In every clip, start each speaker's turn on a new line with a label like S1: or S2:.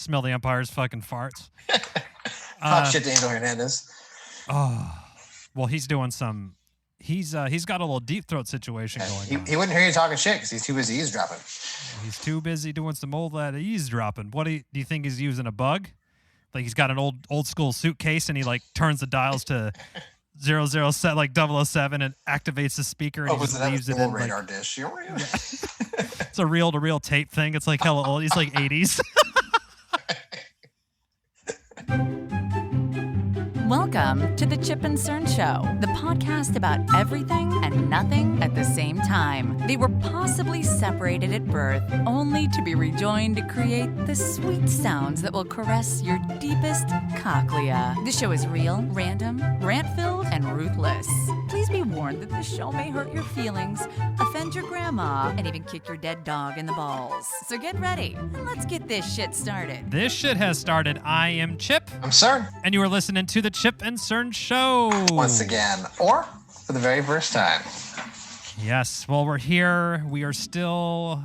S1: smell the umpire's fucking farts.
S2: Talk shit to Angel Hernandez.
S1: Oh, well, he's doing some. He's got a little deep throat situation going on.
S2: He wouldn't hear you talking shit because he's too busy eavesdropping.
S1: He's too busy doing some old eavesdropping. What do you think he's using, a bug? Like he's got an old school suitcase and he like turns the dials to 007 like 007 and activates the speaker and he just leaves it in
S2: radar dish.
S1: It's a reel-to-reel tape thing. It's like hella old. He's like 80s.
S3: Welcome to the Chip and Cern Show, the podcast about everything and nothing at the same time. They were possibly separated at birth, only to be rejoined to create the sweet sounds that will caress your deepest cochlea. The show is real, random, rant-filled, and ruthless. Please be warned that this show may hurt your feelings, offend your grandma, and even kick your dead dog in the balls. So get ready, and let's get this shit started.
S1: This shit has started. I am Chip.
S2: I'm Cern.
S1: And you are listening to the Chip and Cern Show.
S2: Once again, or for the very first time.
S1: Yes. Well, we're here. We are still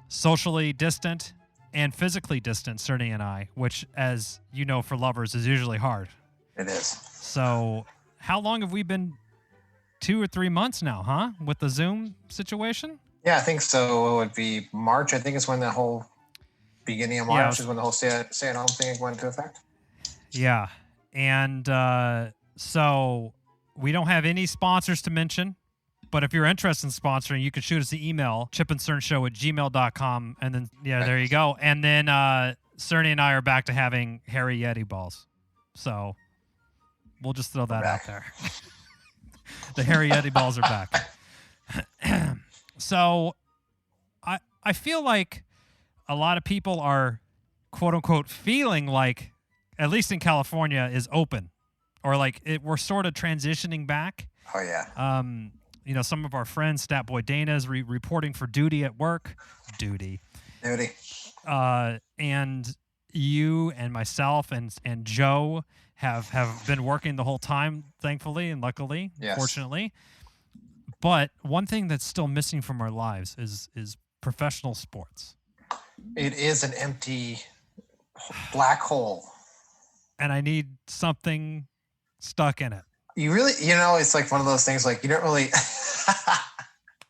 S1: socially distant and physically distant, Cerny and I, which, as you know, for lovers is usually hard.
S2: It is.
S1: So how long have we been? 2 or 3 months now, huh? With the Zoom situation?
S2: Yeah, I think so. It would be March. I think it's when the whole beginning of March is when the whole stay-at-home thing went into effect.
S1: Yeah. And so we don't have any sponsors to mention, but if you're interested in sponsoring, you can shoot us the email, chipandcernshow@gmail.com, and then, there you go. And then Cerny and I are back to having Harry Yeti balls. So we'll just throw that out there. The Harry Yeti balls are back. So I feel like a lot of people are, quote-unquote, feeling like, at least in California, is open. Or like we're sort of transitioning back.
S2: Oh, yeah.
S1: Some of our friends, Statboy Dana is reporting for duty at work. Duty. And you and myself and Joe have been working the whole time, thankfully and luckily, fortunately. But one thing that's still missing from our lives is professional sports.
S2: It is an empty black hole.
S1: And I need something stuck in it.
S2: You really, it's like one of those things, like you don't really,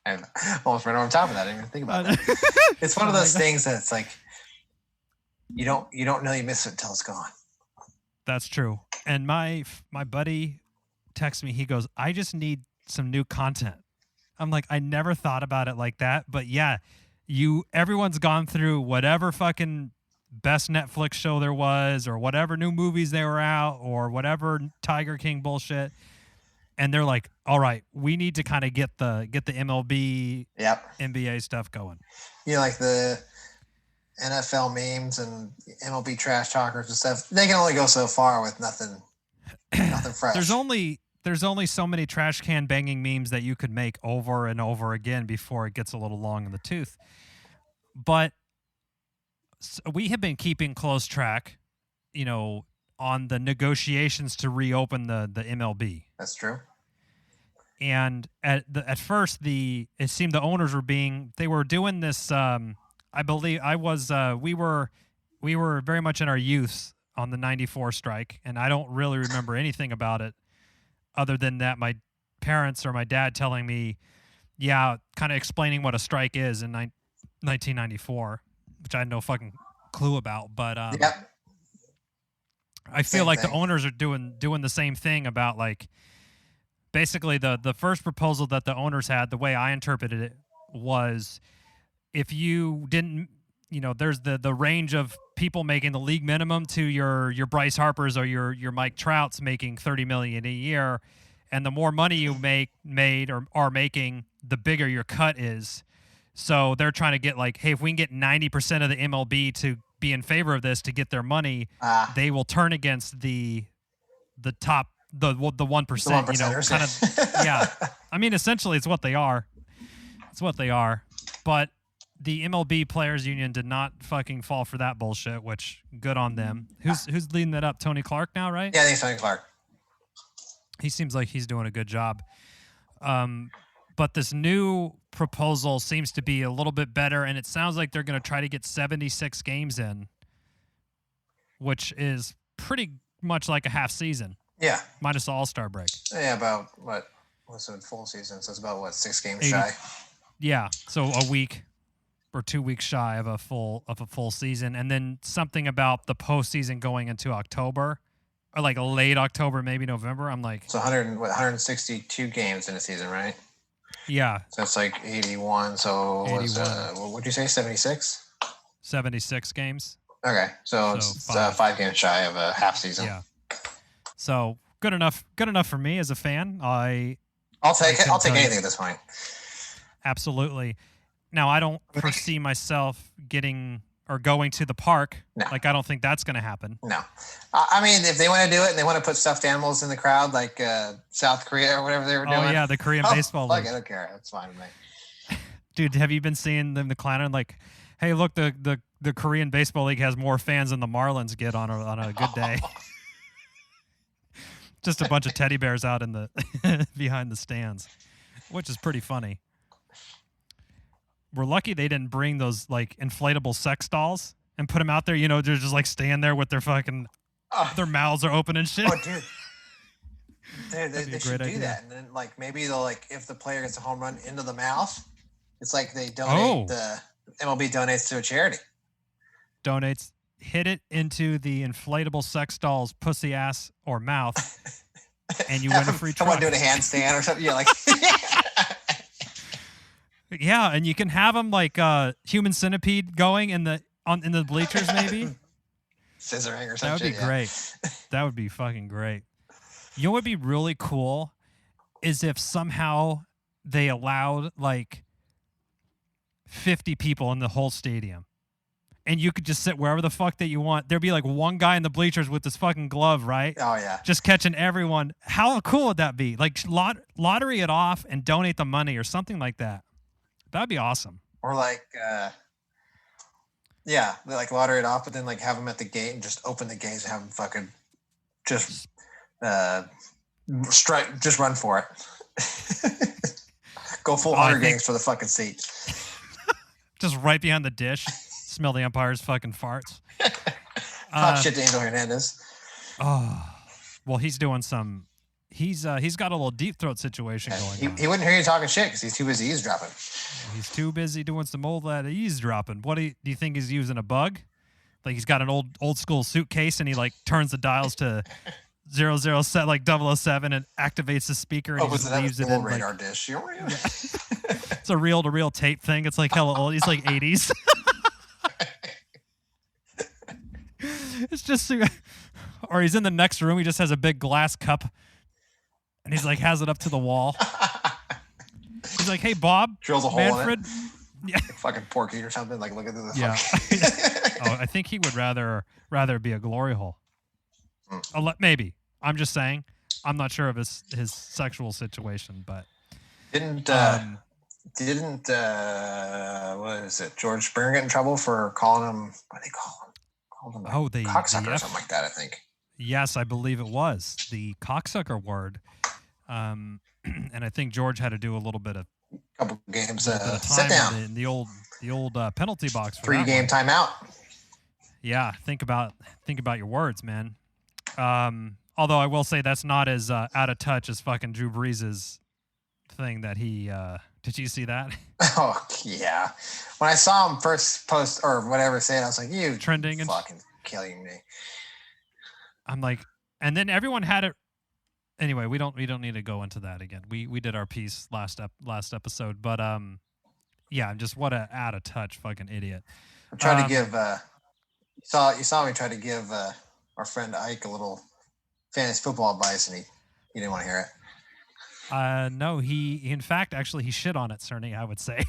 S2: I almost ran on top of that. I didn't even think about that. It's one of those things that it's like, you don't know you miss it until it's gone.
S1: That's true. And my buddy texts me, he goes, I just need some new content. I'm like, I never thought about it like that. But yeah, everyone's gone through whatever fucking best Netflix show there was, or whatever new movies they were out, or whatever Tiger King bullshit, and they're like, all right, we need to kind of get the MLB, NBA stuff going.
S2: Like the NFL memes and MLB trash talkers and stuff. They can only go so far with nothing fresh. There's only so many trash can banging memes that you could make over and over again before it gets a little long in the tooth. But we have been keeping close track, on the negotiations to reopen the MLB. That's true.
S1: And at first, it seemed the owners were doing this. I believe we were very much in our youth on the '94 strike, and I don't really remember anything about it, other than that my parents or my dad telling me, kind of explaining what a strike is in 1994. Which I had no fucking clue about, but I feel like the owners are doing the same thing about, like, basically the first proposal that the owners had, the way I interpreted it, was if you didn't, there's the range of people making the league minimum to your Bryce Harpers or your Mike Trouts making $30 million a year, and the more money you made or are making, the bigger your cut is. So they're trying to get, like, hey, if we can get 90% of the MLB to be in favor of this to get their money, they will turn against the top, the 1%, kind of, yeah. I mean, essentially, it's what they are. It's what they are. But the MLB Players Union did not fucking fall for that bullshit, which good on them. Who's leading that up? Tony Clark now, right?
S2: Yeah, I think it's Tony Clark.
S1: He seems like he's doing a good job. But this new proposal seems to be a little bit better, and it sounds like they're going to try to get 76 games in. which is pretty much like a half season.
S2: Yeah.
S1: Minus the All-Star break.
S2: Yeah, about what's a full season? So it's about 6 games shy.
S1: Yeah, so a week or 2 weeks shy of a full season, and then something about the postseason going into October, or like late October, maybe November. I'm like,
S2: so 162 games in a season, right?
S1: Yeah.
S2: So it's like 81. So
S1: 81.
S2: What would you say? 76?
S1: 76 games.
S2: Okay, so it's 5 games shy of a half season.
S1: Yeah. So good enough for me as a fan.
S2: I'll take anything at this point.
S1: Absolutely. Now, I don't foresee myself going to the park.
S2: No.
S1: Like, I don't think that's going to happen.
S2: No. I mean, if they want to do it and they want to put stuffed animals in the crowd, like South Korea or whatever they were doing.
S1: Oh, yeah, the Korean baseball league.
S2: I don't care. That's fine with me.
S1: Dude, have you been seeing them clowning like, hey, look, the Korean baseball league has more fans than the Marlins get on a good day. Just a bunch of teddy bears out in the behind the stands, which is pretty funny. We're lucky they didn't bring those like inflatable sex dolls and put them out there. You know, they're just like staying there with their fucking their mouths are open and shit.
S2: Oh, dude, they should do that. And then like maybe they'll if the player gets a home run into the mouth, it's like they donate the MLB donates to a charity.
S1: Donates. Hit it into the inflatable sex doll's pussy, ass, or mouth, and you win a free truck.
S2: Someone doing a handstand or something. Yeah, like.
S1: Yeah, and you can have them like human centipede going in the bleachers, maybe.
S2: Scissoring or something.
S1: That would be great. That would be fucking great. You know what would be really cool is if somehow they allowed like 50 people in the whole stadium. And you could just sit wherever the fuck that you want. There'd be like one guy in the bleachers with this fucking glove, right?
S2: Oh, yeah.
S1: Just catching everyone. How cool would that be? Like lottery it off and donate the money or something like that. That'd be awesome.
S2: Or like, like lottery it off, but then like have them at the gate and just open the gates and have them fucking just strike, just run for it. Go full Hunger Games for the fucking seat.
S1: Just right behind the dish. Smell the umpire's fucking farts.
S2: Talk shit to Angel Hernandez.
S1: Oh, well, he's doing some. He's got a little deep throat situation going on.
S2: He wouldn't hear you talking shit because he's too busy eavesdropping.
S1: He's too busy doing some old eavesdropping. What do you think he's using a bug? Like he's got an old school suitcase and he like turns the dials to 007 like 007 and activates the speaker and he just leaves it in
S2: radar dish.
S1: It's a reel to reel tape thing. It's like hella old. He's like 80s. It's just, or he's in the next room. He just has a big glass cup, and he's like has it up to the wall. He's like, "Hey, Bob,
S2: drills a hole
S1: Manfred."
S2: in it. Yeah, like fucking Porky or something. Like, look at this.
S1: Yeah. Oh, I think he would rather be a glory hole. Maybe. I'm just saying. I'm not sure of his sexual situation, but
S2: didn't what is it? George Springer get in trouble for calling him? What do they call him? The cocksucker or something like that, I think.
S1: Yes, I believe it was the cocksucker word. And I think George had to do a little bit of
S2: couple games
S1: sit down in the old penalty box. For
S2: 3-game timeout.
S1: Yeah, think about your words, man. Although I will say that's not as out of touch as fucking Drew Brees' thing that he. Did you see that?
S2: Oh yeah, when I saw him first post or whatever say it, I was like, "You
S1: trending and
S2: fucking killing me."
S1: I'm like, and then everyone had it. Anyway, we don't need to go into that again. We did our piece last episode, but yeah, just what a out of touch fucking idiot.
S2: I'm trying to give. You saw me try to give our friend Ike a little fantasy football advice, and he didn't want to hear it.
S1: No, he in fact actually he shit on it, Cerny, I would say.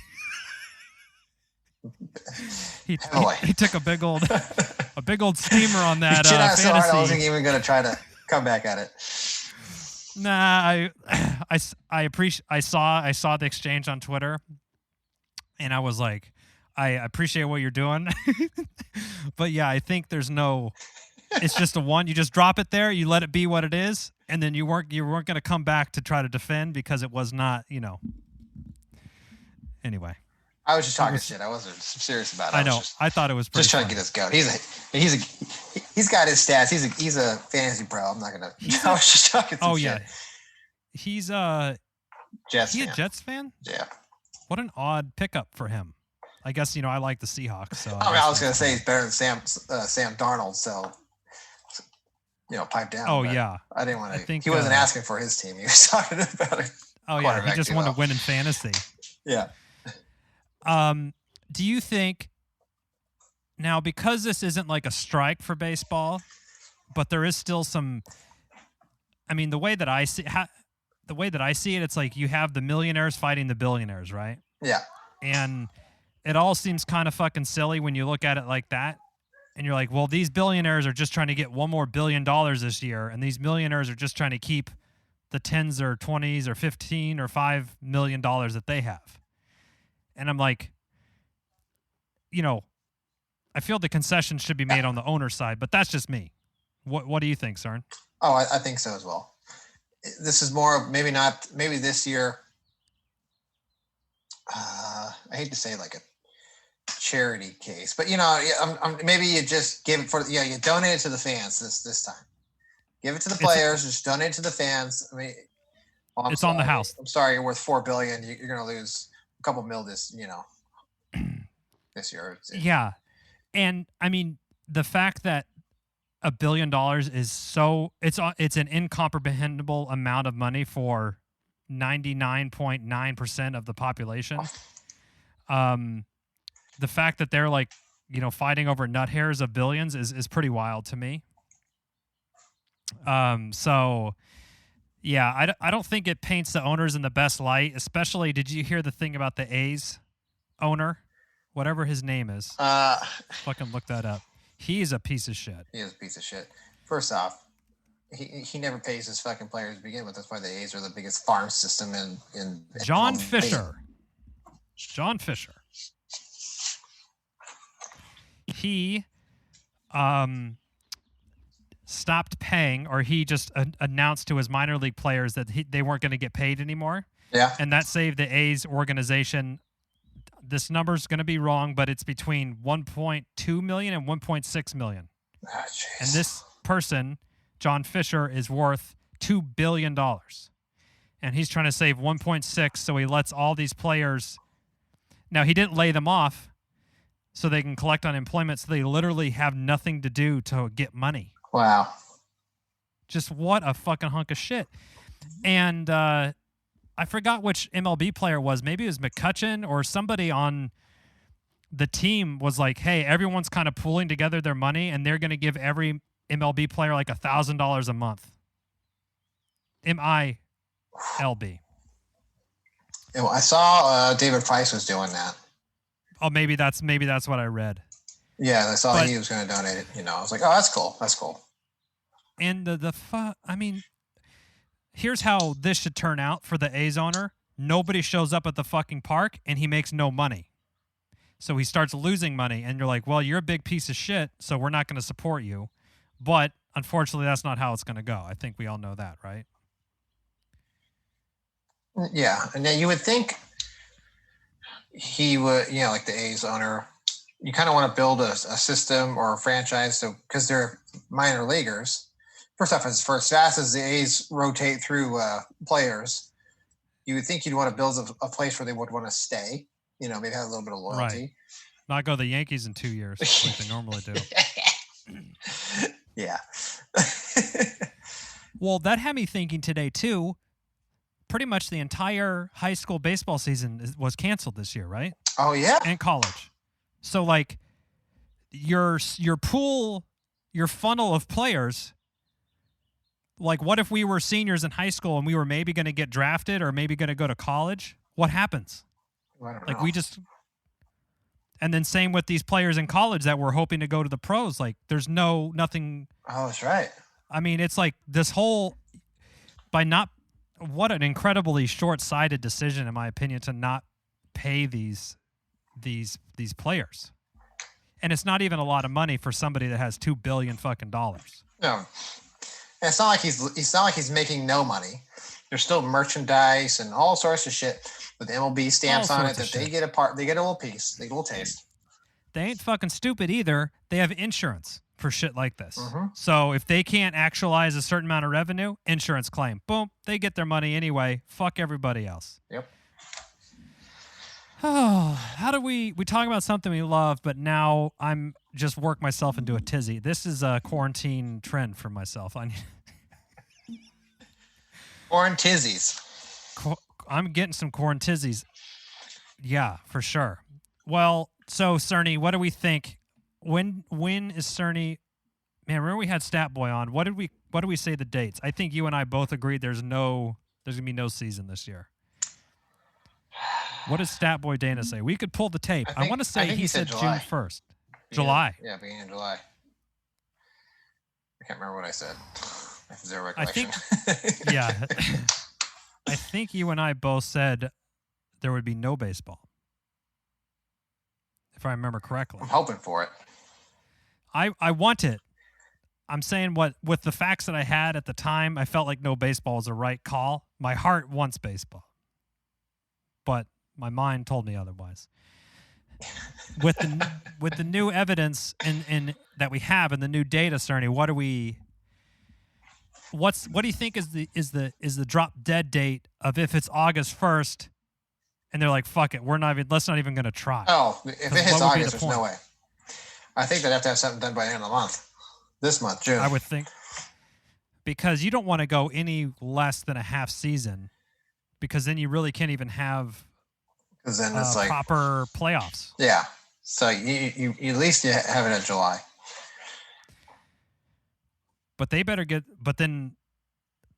S1: he took a big old steamer on that
S2: shit on
S1: fantasy.
S2: So hard I wasn't even going to try to come back at it.
S1: Nah, I appreciate. I saw the exchange on Twitter, and I was like, I appreciate what you're doing, but yeah, I think there's no. It's just a one. You just drop it there. You let it be what it is, and then you weren't going to come back to try to defend because it was not. Anyway,
S2: I was just talking shit. I wasn't serious about it.
S1: I know. I thought it was pretty
S2: just trying
S1: funny.
S2: to get us going. He's He's got his stats. He's a fantasy pro. I'm not gonna. I was just talking. Some shit.
S1: He's
S2: Jets.
S1: He a Jets fan?
S2: Yeah.
S1: What an odd pickup for him. I guess I like the Seahawks. So
S2: I was gonna say he's better than Sam Darnold. So pipe down.
S1: Oh yeah.
S2: I didn't want to. He wasn't asking for his team. He was talking about it.
S1: Oh yeah. He just wanted to win in fantasy.
S2: Yeah.
S1: Do you think now, because this isn't like a strike for baseball, but there is still some? I mean, the way that I see it, it's like you have the millionaires fighting the billionaires, right?
S2: Yeah.
S1: And it all seems kind of fucking silly when you look at it like that. And you're like, well, these billionaires are just trying to get $1 more billion this year, and these millionaires are just trying to keep the 10s or 20s or 15 or $5 million that they have. And I'm like, I feel the concession should be made on the owner's side, but that's just me. What do you think, Cern?
S2: Oh, I think so as well. This is more maybe this year. I hate to say like a charity case, but maybe you just give it you donate it to the fans this time. Give it to the players. Just donate it to the fans. I mean,
S1: it's on the house.
S2: I'm sorry, you're worth $4 billion. You're going to lose a couple mil this year.
S1: Yeah, and I mean the fact that $1 billion is it's an incomprehensible amount of money for 99.9% of the population. The fact that they're like, fighting over nut hairs of billions is pretty wild to me. So yeah, I don't think it paints the owners in the best light, especially, did you hear the thing about the A's owner? Whatever his name is. Fucking look that up. He's a piece of shit.
S2: He is a piece of shit. First off, he never pays his fucking players to begin with. That's why the A's are the biggest farm system in
S1: John Fisher. John Fisher. He stopped paying, or he just announced to his minor league players that they weren't going to get paid anymore.
S2: Yeah. And
S1: that saved the A's organization. This number's going to be wrong, but it's between 1.2 million and 1.6 million.
S2: Oh,
S1: and this person, John Fisher, is worth $2 billion. And he's trying to save 1.6, so he lets all these players. Now, he didn't lay them off so they can collect unemployment, so they literally have nothing to do to get money.
S2: Wow.
S1: Just what a fucking hunk of shit. And I forgot which MLB player it was. Maybe it was McCutcheon or somebody on the team was like, hey, everyone's kind of pooling together their money, and they're going to give every MLB player like $1,000 a month. MILB.
S2: I saw David Price was doing that.
S1: Oh, maybe that's what I read.
S2: Yeah, I saw he was going to donate it. I was like, oh, that's cool. That's cool.
S1: And I mean, here's how this should turn out for the A's owner. Nobody shows up at the fucking park, and he makes no money. So he starts losing money, and you're like, well, you're a big piece of shit, so we're not going to support you. But unfortunately, that's not how it's going to go. I think we all know that, right?
S2: Yeah, and then you would think he would, like the A's owner, you kind of want to build a system or a franchise, so because they're minor leaguers. First off, as fast as the A's rotate through players, you would think you'd want to build a place where they would want to stay. Maybe have a little bit of loyalty.
S1: Right. Not go to the Yankees in 2 years like they normally do.
S2: Yeah.
S1: Well, that had me thinking today, too. Pretty much the entire high school baseball season was canceled this year, right?
S2: Oh, yeah?
S1: And college. So, like, your pool, your funnel of players, like, what if we were seniors in high school and we were maybe going to get drafted or maybe going to go to college? What happens?
S2: I don't
S1: like,
S2: know.
S1: And then same with these players in college that were hoping to go to the pros. Like, there's nothing.
S2: Oh, that's right.
S1: I mean, it's like this whole, what an incredibly short-sighted decision, in my opinion, to not pay these players. And it's not even a lot of money for somebody that has $2 billion fucking dollars.
S2: No. And it's not like he's making no money. There's still merchandise and all sorts of shit with MLB stamps on it that they get a little piece, they get a little taste.
S1: They ain't fucking stupid either. They have insurance. for shit like this. So if they can't actualize a certain amount of revenue, insurance claim. Boom, they get their money anyway. Fuck everybody else.
S2: Yep.
S1: Oh, how do we talk about something we love, but now I'm just work myself into a tizzy. This is a quarantine trend for myself.
S2: Quarantizzies.
S1: I'm getting some quarantizzies. Yeah, for sure. Well, so Cerny, what do we think? When is Cerny? Man, remember we had Stat Boy on. What did we say the dates? I think you and I both agreed there's gonna be no season this year. What did Stat Boy Dana say? We could pull the tape. I want to say he said June 1st. July.
S2: Yeah, beginning of July. I can't remember what I said. I have zero recollection.
S1: Yeah. I think you and I both said there would be no baseball, if I remember correctly.
S2: I'm hoping for it.
S1: I want it. I'm saying with the facts that I had at the time, I felt like no baseball was the right call. My heart wants baseball, but my mind told me otherwise. With the new evidence in that we have and the new data, Cerny, what do you think is the drop dead date of if it's August 1st and they're like, fuck it, let's not even gonna try.
S2: Oh, if it hits August, there's no way. I think they'd have to have something done by the end of the month. This month, June.
S1: I would think, because you don't want to go any less than a half season, because then you really can't even have
S2: then it's like
S1: proper playoffs.
S2: Yeah. So you at least you have it in July.
S1: But then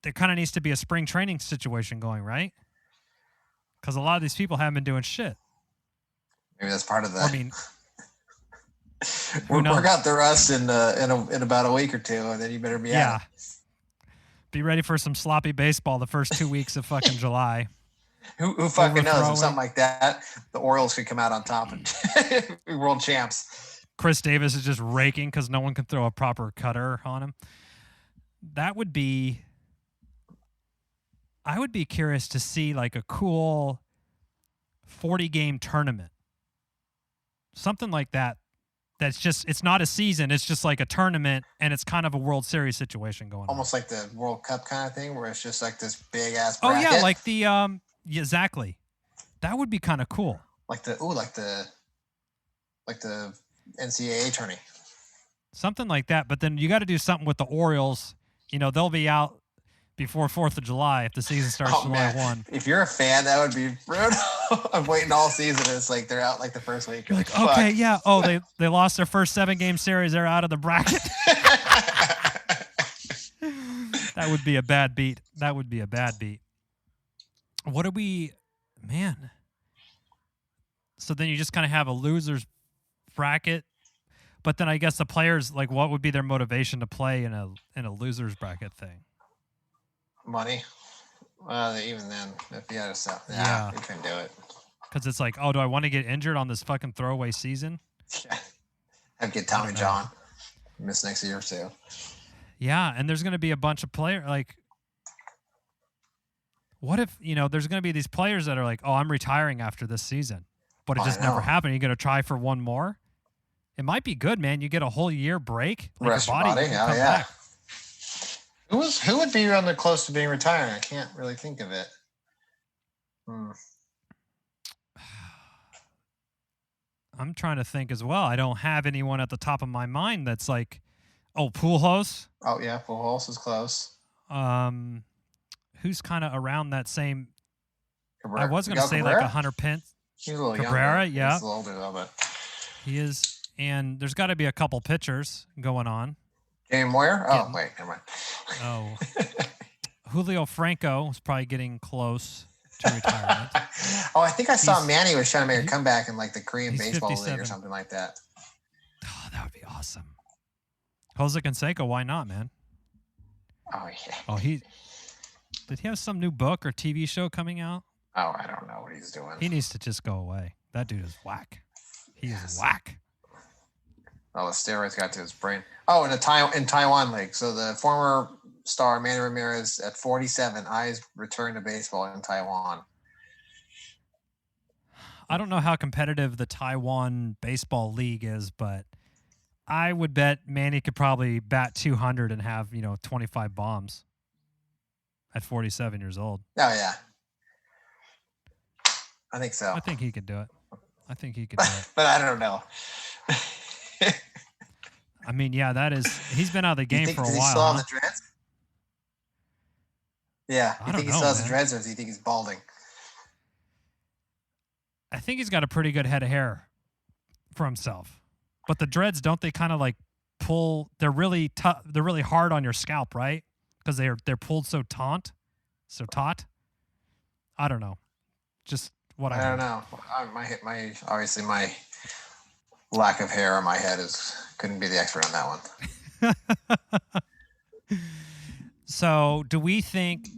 S1: there kind of needs to be a spring training situation going, right? Because a lot of these people haven't been doing shit.
S2: Maybe that's part of that.
S1: I mean,
S2: we'll work out the rust in about a week or two, and then you better be out.
S1: Be ready for some sloppy baseball the first 2 weeks of fucking July.
S2: Who fucking knows? If something like that, the Orioles could come out on top and be world champs.
S1: Chris Davis is just raking because no one can throw a proper cutter on him. I would be curious to see like a cool 40-game tournament. Something like that. It's not a season. It's just like a tournament, and it's kind of a World Series situation going on.
S2: Almost like the World Cup kind of thing, where it's just like this big ass bracket.
S1: Oh yeah, like the exactly. That would be kind of cool.
S2: Like the NCAA tourney.
S1: Something like that, but then you got to do something with the Orioles. They'll be out before 4th of July if the season starts July 1.
S2: If you're a fan, that would be brutal. I'm waiting all season. It's like they're out like the first week.
S1: You're like, okay, yeah. Oh, they lost their first 7-game series. They're out of the bracket. That would be a bad beat. What do we, man? So then you just kind of have a loser's bracket, but then I guess the players, like, what would be their motivation to play in a loser's bracket thing?
S2: Money. Even then, if you had to you couldn't do it.
S1: Because it's like, oh, do I want to get injured on this fucking throwaway season?
S2: Yeah. I'd get Tommy John. Miss next year or two.
S1: Yeah, and there's going to be a bunch of players, like, what if, there's going to be these players that are like, oh, I'm retiring after this season, but it just never happened. You're going to try for one more? It might be good, man. You get a whole year break. Like
S2: rest your body. Oh, yeah. Who would be on the close to being retiring? I can't really think of it.
S1: I'm trying to think as well. I don't have anyone at the top of my mind that's like, oh, Pujols.
S2: Oh yeah, Pujols is close.
S1: Who's kind of around that same?
S2: Cabrera.
S1: I was going to say
S2: Cabrera?
S1: like 100 Pence.
S2: He's a little
S1: Cabrera,
S2: younger.
S1: yeah.
S2: He's a little older though, but
S1: he is. And there's got to be a couple pitchers going on.
S2: Jamie Moyer? Oh, wait, never mind.
S1: Oh. Julio Franco is probably getting close to retirement.
S2: Oh, I think I saw Manny was trying to make a comeback in like the Korean Baseball
S1: 57.
S2: League or something like that.
S1: Oh, that would be awesome. Jose Canseco, why not, man?
S2: Oh, yeah.
S1: Oh, did he have some new book or TV show coming out?
S2: Oh, I don't know what he's doing.
S1: He needs to just go away. That dude is whack. He is whack.
S2: Oh, the steroids got to his brain. Oh, in Taiwan League. So the former star Manny Ramirez at 47 eyes return to baseball in Taiwan.
S1: I don't know how competitive the Taiwan Baseball League is, but I would bet Manny could probably bat 200 and have 25 bombs at 47 years old.
S2: Oh yeah, I think so.
S1: I think he could do it.
S2: But I don't know.
S1: I mean, yeah, he's been out of the game for a while.
S2: Does he still have the dreads? Yeah. You think he still has the dreads, or does he think he's balding?
S1: I think he's got a pretty good head of hair for himself. But the dreads, don't they kind of like pull? They're really they're really hard on your scalp, right? Because they're pulled so taut. I don't know. Just what I
S2: don't know. My obviously my lack of hair on my head couldn't be the expert on that one.
S1: So, do we think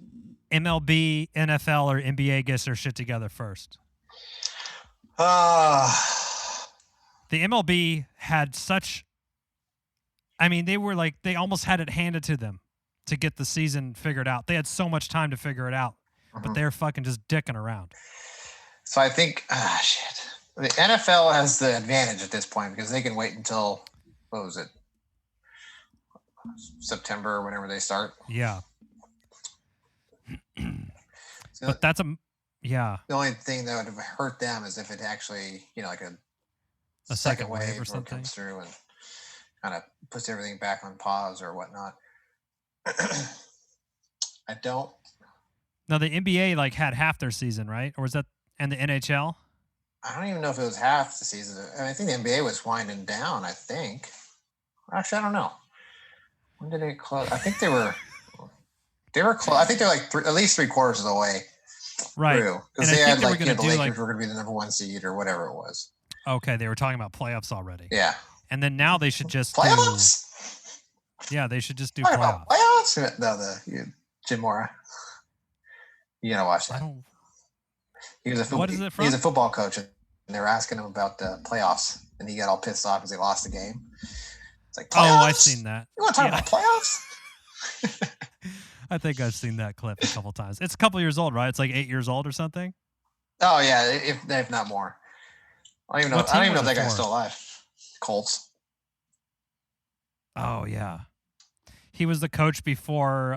S1: MLB, NFL, or NBA gets their shit together first? The MLB had such. I mean, they almost had it handed to them to get the season figured out. They had so much time to figure it out, but they're fucking just dicking around.
S2: So I think, shit. The NFL has the advantage at this point because they can wait until, what was it, September or whenever they start.
S1: Yeah. But that's yeah.
S2: The only thing that would have hurt them is if it actually, like a second wave or something comes through and kind of puts everything back on pause or whatnot. I don't.
S1: Now the NBA had half their season, right? Or was that, and the NHL?
S2: I don't even know if it was half the season. I think the NBA was winding down, I think. Actually, I don't know. When did it close? I think they were close. I think they're at least 3/4 of the way through. Because they had the Lakers were going to be the number 1 seed or whatever it was.
S1: Okay, they were talking about playoffs already.
S2: Yeah.
S1: And then now they should just
S2: playoffs?
S1: Yeah, they should just do
S2: playoffs. Playoffs? No, Jim Mora. You gotta watch that. He was a football coach, and they were asking him about the playoffs, and he got all pissed off because they lost the game. It's like, playoffs?
S1: Oh, I've seen that.
S2: You want to talk about playoffs?
S1: I think I've seen that clip a couple times. It's a couple years old, right? It's 8 years old or something.
S2: Oh yeah, if not more. I don't even know if that guy's still alive. Colts.
S1: Oh yeah, he was the coach before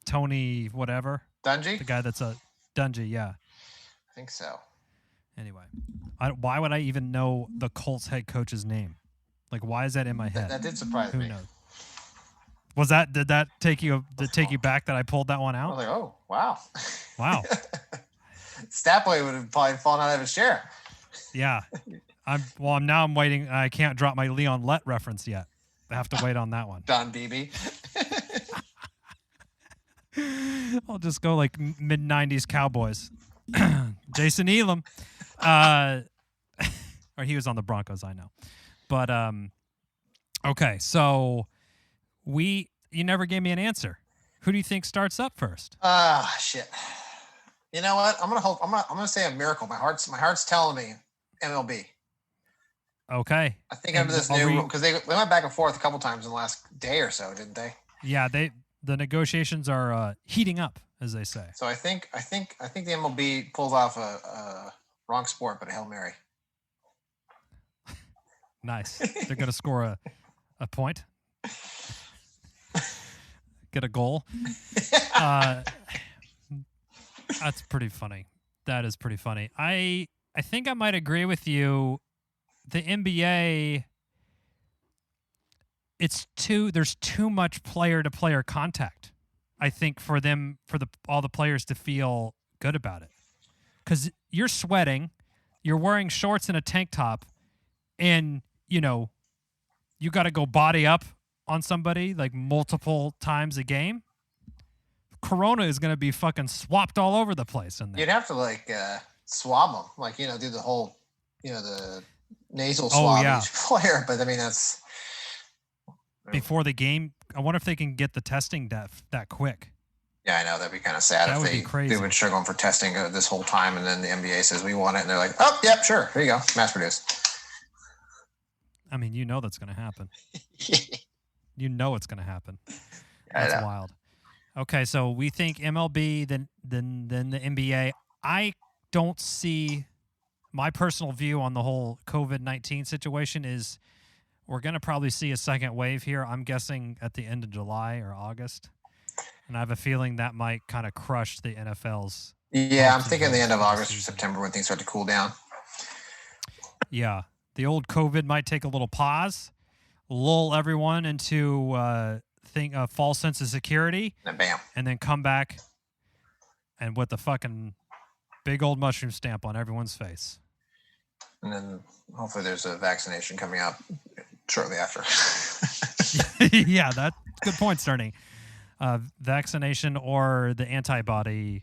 S1: Tony whatever.
S2: Dungy?
S1: The guy that's a Dungy, yeah.
S2: I think so.
S1: Anyway, why would I even know the Colts head coach's name? Why is that in my head?
S2: That did surprise me.
S1: Who knows? Did that take you back that I pulled that one out?
S2: I was like, oh, wow.
S1: Wow.
S2: Stapleton would have probably fallen out of his chair.
S1: Yeah. I'm waiting. I can't drop my Leon Lett reference yet. I have to wait on that one.
S2: Don Beebe.
S1: I'll just go mid-90s Cowboys. Jason Elam. Or he was on the Broncos, I know. But, okay, so you never gave me an answer. Who do you think starts up first?
S2: Shit. You know what? I'm gonna say a miracle. My heart's telling me MLB.
S1: Okay.
S2: I think under this new, because they went back and forth a couple times in the last day or so, didn't they?
S1: Yeah, the negotiations are heating up, as they say.
S2: So I think the MLB pulls off a wrong sport, but a Hail Mary.
S1: Nice. They're going to score a point. Get a goal. That's pretty funny. That is pretty funny. I think I might agree with you. The NBA, there's too much player-to-player contact, I think, for all the players to feel good about it. Because you're sweating, you're wearing shorts and a tank top, and, you got to go body up on somebody multiple times a game. Corona is going to be fucking swapped all over the place in there.
S2: You'd have to swab them, do the whole, the nasal swab each player. But I mean, that's
S1: before the game. I wonder if they can get the testing that quick.
S2: Yeah, I know that'd be kind of sad if they've been struggling for testing this whole time, and then the NBA says we want it, and they're like, oh, yep, sure, here you go, mass produced.
S1: I mean, that's going to happen. It's going to happen. That's wild. Okay, so we think MLB, then the NBA. I don't see. My personal view on the whole COVID-19 situation is we're going to probably see a second wave here. I'm guessing at the end of July or August. And I have a feeling that might kind of crush the NFL's.
S2: Yeah, I'm thinking the end of August or September when things start to cool down.
S1: Yeah. The old COVID might take a little pause, lull everyone into a false sense of security.
S2: And bam.
S1: And then come back and with the fucking big old mushroom stamp on everyone's face.
S2: And then hopefully there's a vaccination coming out shortly after.
S1: Yeah, that's good point, Cerny. Vaccination or the antibody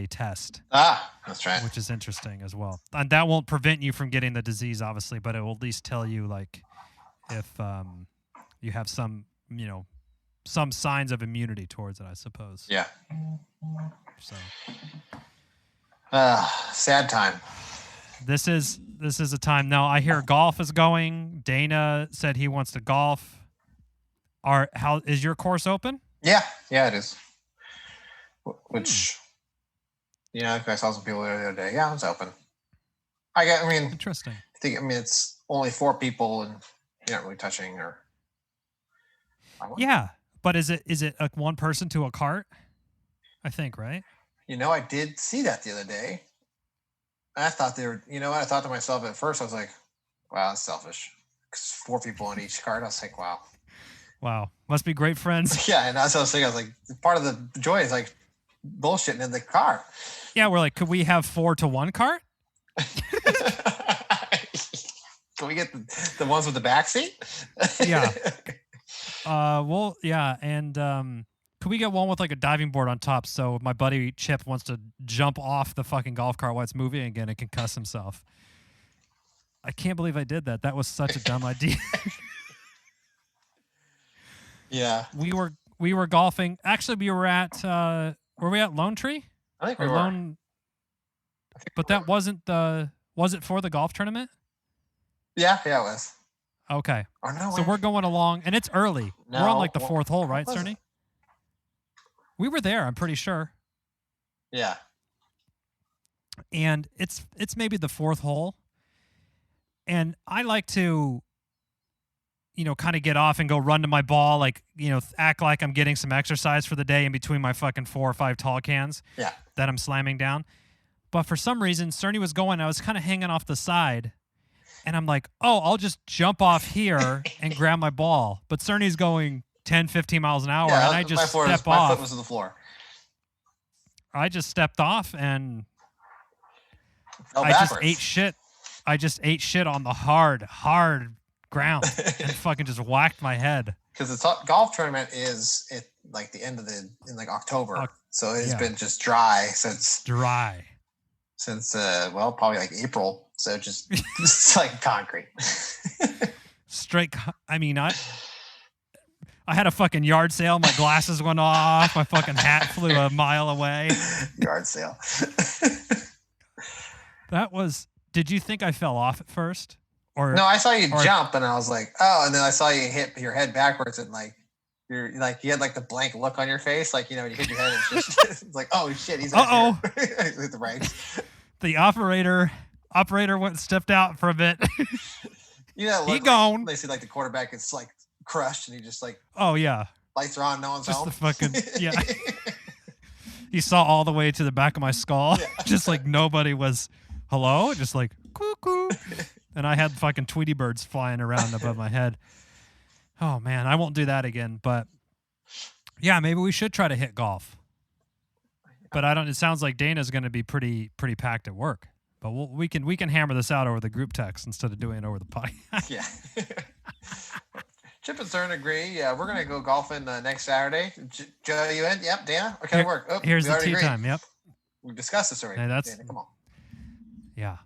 S1: test.
S2: That's right.
S1: Which is interesting as well. And that won't prevent you from getting the disease, obviously, but it will at least tell you, like, if you have some signs of immunity towards it, I suppose.
S2: Yeah.
S1: So.
S2: Sad time.
S1: This is a time. Now, I hear golf is going. Dana said he wants to golf. How is your course open?
S2: Yeah, it is. Which, I saw some people there the other day. Yeah, it's open.
S1: Interesting.
S2: It's only 4 people, and you're not really touching or.
S1: Yeah, but is it like one person to a cart? I think, right?
S2: I did see that the other day. I thought they were. I thought to myself at first, I was like, "Wow, that's selfish." 'Cause 4 people on each cart. I was like, "Wow."
S1: Wow, must be great friends.
S2: Yeah, and that's what I was thinking. I was like, part of the joy is like bullshitting in the car.
S1: Yeah, we're like, could we have 4 to 1 cart?
S2: Can we get the ones with the back seat?
S1: Yeah. Well, yeah, and could we get one with like a diving board on top so my buddy Chip wants to jump off the fucking golf cart while it's moving again and concuss himself? I can't believe I did that. That was such a dumb idea.
S2: Yeah.
S1: We were golfing. Actually, we were at were we at Lone Tree?
S2: I think we were.
S1: But that wasn't was it for the golf tournament?
S2: Yeah, it was.
S1: Okay.
S2: Oh, no,
S1: so we're going along, and it's early.
S2: No,
S1: we're on like the 4th hole, right, Cerny? We were there, I'm pretty sure.
S2: Yeah.
S1: And it's maybe the 4th hole. And I like to, kind of get off and go run to my ball, like, act like I'm getting some exercise for the day in between my fucking 4 or 5 tall cans that I'm slamming down. But for some reason, Cerny was going, I was kind of hanging off the side. And I'm like, I'll just jump off here and grab my ball. But Cerny's going 10, 15 miles an hour, and I just step off.
S2: My foot was on the floor.
S1: I just stepped off, and
S2: I
S1: just ate shit. I just ate shit on the hard ground and fucking just whacked my head.
S2: Because the golf tournament is like the end of in like October. So it's been just dry since probably like April. So it's like concrete.
S1: Straight. I had a fucking yard sale. My glasses went off. My fucking hat flew a mile away.
S2: Yard sale.
S1: Did you think I fell off at first? Or
S2: no, I saw you jump, and I was like, oh, and then I saw you hit your head backwards, and like you're like you had like the blank look on your face, like you hit your head, and it's like, oh shit, he's the right.
S1: The operator stepped out for a bit. He gone.
S2: They see like the quarterback is like crushed, and he just like,
S1: oh yeah,
S2: lights are on, no one's home.
S1: The fucking yeah. He saw all the way to the back of my skull, just like nobody was. Hello, just like cuckoo, and I had fucking Tweety birds flying around above my head. Oh man, I won't do that again. But yeah, maybe we should try to hit golf. But I don't. It sounds like Dana's going to be pretty packed at work. But we can hammer this out over the group text instead of doing it over the podcast.
S2: Yeah. Chip and Cern agree. Yeah, we're going to go golfing next Saturday. Joe, you in? Yep. Dana? Okay, work. Oh,
S1: here's the tea time. Yep.
S2: We've discussed this already.
S1: Hey,
S2: Dana, come on.
S1: Yeah.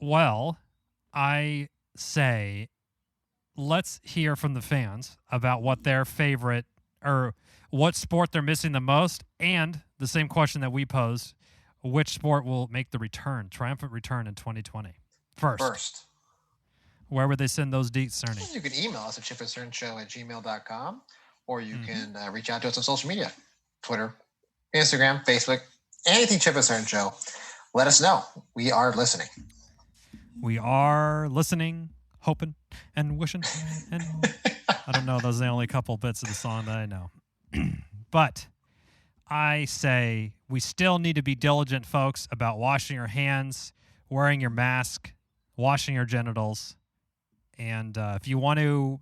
S1: Well, I say let's hear from the fans about what their favorite or what sport they're missing the most, and the same question that we posed, which sport will make the triumphant return in 2020? First. Where would they send those deets, Cerny?
S2: You can email us at chipandcernshow@gmail.com, or you can reach out to us on social media, Twitter, Instagram, Facebook, anything Chip and Cern Show. Let us know. We are listening.
S1: We are listening hoping and wishing. And I don't know. Those are the only couple bits of the song that I know. But I say we still need to be diligent, folks, about washing your hands, wearing your mask, washing your genitals. And if you want to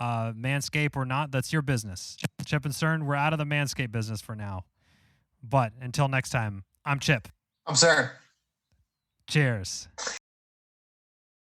S1: manscape or not, that's your business. Chip and Cern, we're out of the manscape business for now. But until next time, I'm Chip.
S2: I'm Cern.
S1: Cheers.